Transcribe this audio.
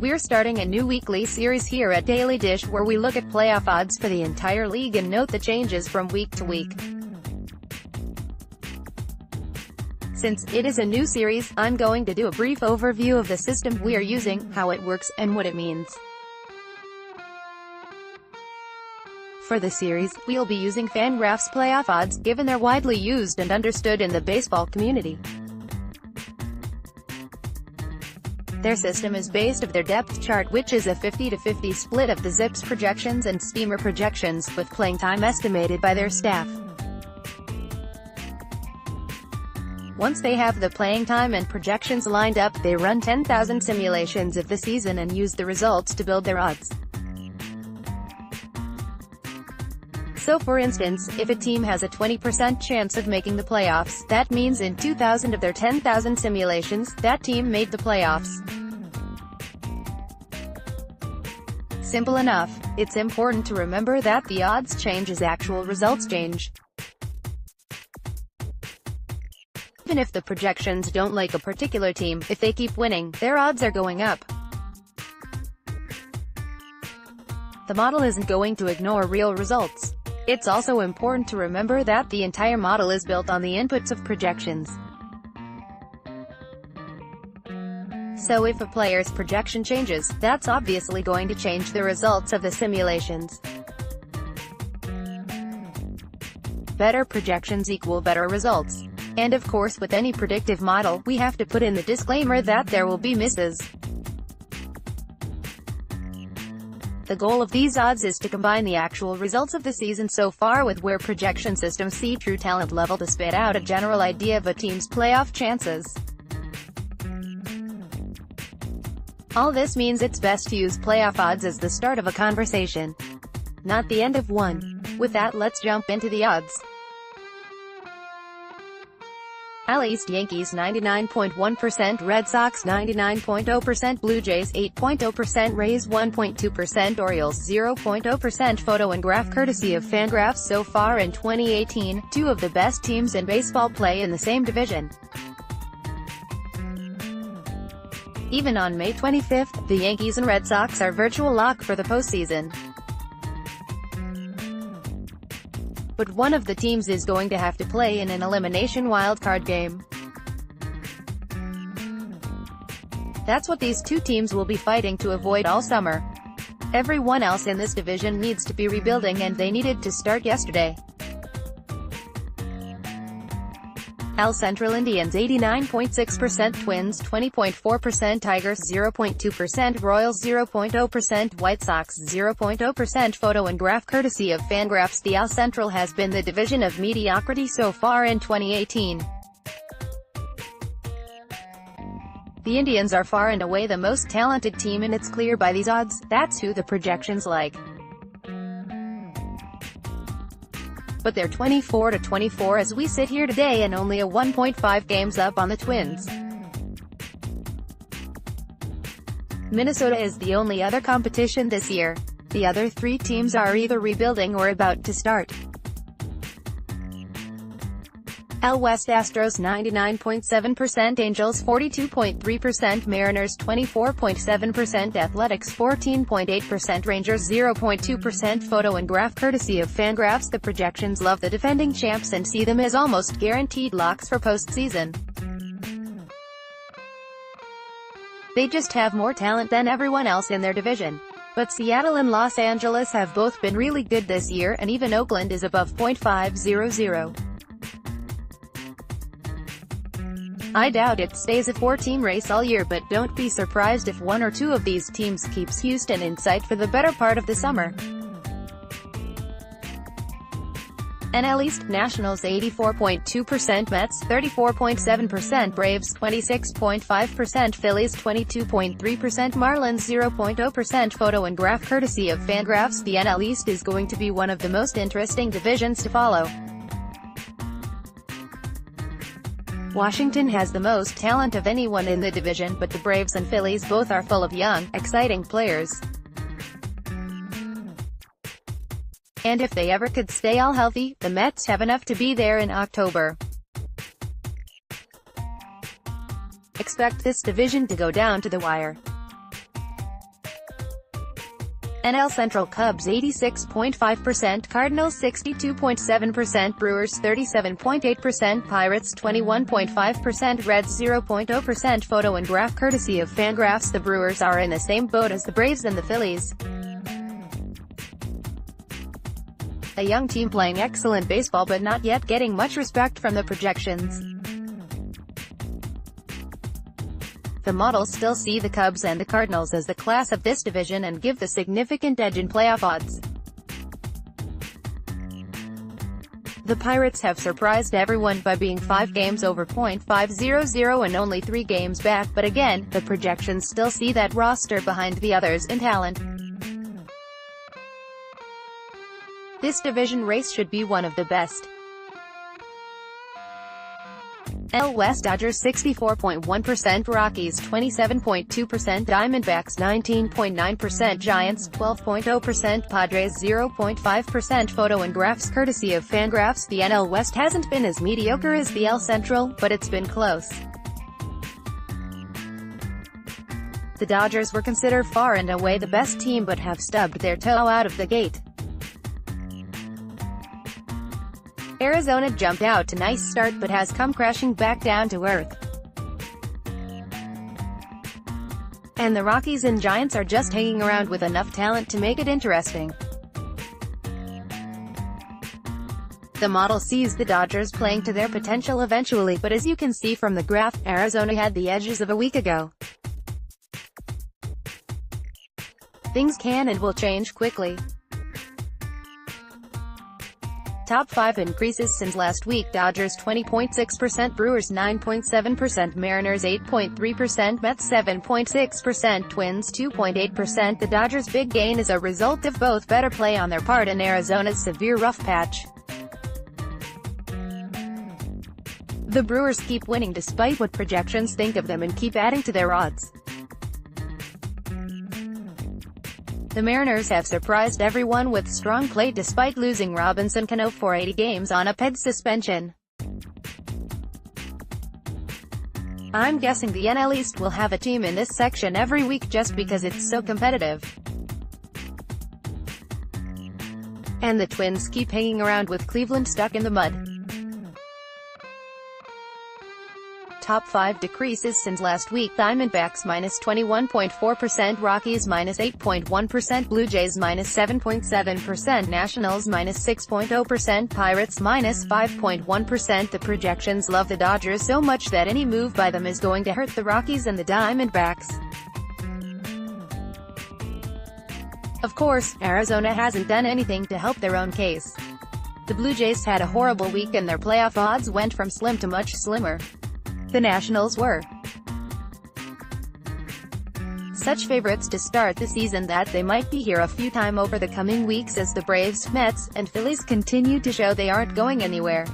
We're starting a new weekly series here at Daily Dish where we look at playoff odds for the entire league and note the changes from week to week. Since it is a new series, I'm going to do a brief overview of the system we are using, how it works, and what it means. For the series, we'll be using Fangraph's playoff odds, given they're widely used and understood in the baseball community. Their system is based on their depth chart, which is a 50-50 split of the Zips projections and Steamer projections, with playing time estimated by their staff. Once they have the playing time and projections lined up, they run 10,000 simulations of the season and use the results to build their odds. So for instance, if a team has a 20% chance of making the playoffs, that means in 2,000 of their 10,000 simulations, that team made the playoffs. Simple enough. It's important to remember that the odds change as actual results change. Even if the projections don't like a particular team, if they keep winning, their odds are going up. The model isn't going to ignore real results. It's also important to remember that the entire model is built on the inputs of projections. So if a player's projection changes, that's obviously going to change the results of the simulations. Better projections equal better results. And of course, with any predictive model, we have to put in the disclaimer that there will be misses. The goal of these odds is to combine the actual results of the season so far with where projection systems see true talent level to spit out a general idea of a team's playoff chances. All this means it's best to use playoff odds as the start of a conversation, not the end of one. With that, let's jump into the odds. AL East: Yankees 99.1%, Red Sox 99.0%, Blue Jays 8.0%, Rays 1.2%, Orioles 0.0%. Photo and graph courtesy of Fangraph. So far in 2018, two of the best teams in baseball play in the same division. Even on May 25th, the Yankees and Red Sox are virtual lock for the postseason. But one of the teams is going to have to play in an elimination wildcard game. That's what these two teams will be fighting to avoid all summer. Everyone else in this division needs to be rebuilding, and they needed to start yesterday. AL Central: Indians 89.6%, Twins 20.4%, Tigers 0.2%, Royals 0.0%, White Sox 0.0%. Photo and graph courtesy of Fangraphs. The AL Central has been the division of mediocrity so far in 2018. The Indians are far and away the most talented team, and it's clear by these odds, that's who the projections like. But they're 24-24 as we sit here today and only a 1.5 games up on the Twins. Minnesota is the only other competition this year. The other three teams are either rebuilding or about to start. AL West: Astros 99.7%, Angels 42.3%, Mariners 24.7%, Athletics 14.8%, Rangers 0.2%. Photo and graph courtesy of Fangraphs. The projections love the defending champs and see them as almost guaranteed locks for postseason. They just have more talent than everyone else in their division. But Seattle and Los Angeles have both been really good this year, and even Oakland is above .500. I doubt it stays a four-team race all year, but don't be surprised if one or two of these teams keeps Houston in sight for the better part of the summer. NL East: Nationals 84.2%, Mets 34.7%, Braves 26.5%, Phillies 22.3%, Marlins 0.0%. Photo and graph courtesy of Fangraphs. The NL East is going to be one of the most interesting divisions to follow. Washington has the most talent of anyone in the division, but the Braves and Phillies both are full of young, exciting players. And if they ever could stay all healthy, the Mets have enough to be there in October. Expect this division to go down to the wire. NL Central: Cubs 86.5%, Cardinals 62.7%, Brewers 37.8%, Pirates 21.5%, Reds 0.0%. Photo and graph courtesy of Fangraphs. The Brewers are in the same boat as the Braves and the Phillies. A young team playing excellent baseball but not yet getting much respect from the projections. The models still see the Cubs and the Cardinals as the class of this division and give the significant edge in playoff odds. The Pirates have surprised everyone by being 5 games over .500 and only 3 games back, but again, the projections still see that roster behind the others in talent. This division race should be one of the best. NL West: Dodgers 64.1%, Rockies 27.2%, Diamondbacks 19.9%, Giants 12.0%, Padres 0.5%. Photo and graphs courtesy of Fangraphs. The NL West hasn't been as mediocre as the NL Central, but it's been close. The Dodgers were considered far and away the best team but have stubbed their toe out of the gate. Arizona jumped out to a nice start but has come crashing back down to earth. And the Rockies and Giants are just hanging around with enough talent to make it interesting. The model sees the Dodgers playing to their potential eventually, but as you can see from the graph, Arizona had the edges of a week ago. Things can and will change quickly. Top 5 increases since last week: Dodgers 20.6%, Brewers 9.7%, Mariners 8.3%, Mets 7.6%, Twins 2.8%. The Dodgers' big gain is a result of both better play on their part and Arizona's severe rough patch. The Brewers keep winning despite what projections think of them and keep adding to their odds. The Mariners have surprised everyone with strong play despite losing Robinson Cano for 80 games on a PED suspension. I'm guessing the NL East will have a team in this section every week just because it's so competitive. And the Twins keep hanging around with Cleveland stuck in the mud. Top 5 decreases since last week: Diamondbacks -21.4%, Rockies -8.1%, Blue Jays -7.7%, Nationals -6.0%, Pirates -5.1%. The projections love the Dodgers so much that any move by them is going to hurt the Rockies and the Diamondbacks. Of course, Arizona hasn't done anything to help their own case. The Blue Jays had a horrible week and their playoff odds went from slim to much slimmer. The Nationals were such favorites to start the season that they might be here a few times over the coming weeks as the Braves, Mets, and Phillies continue to show they aren't going anywhere.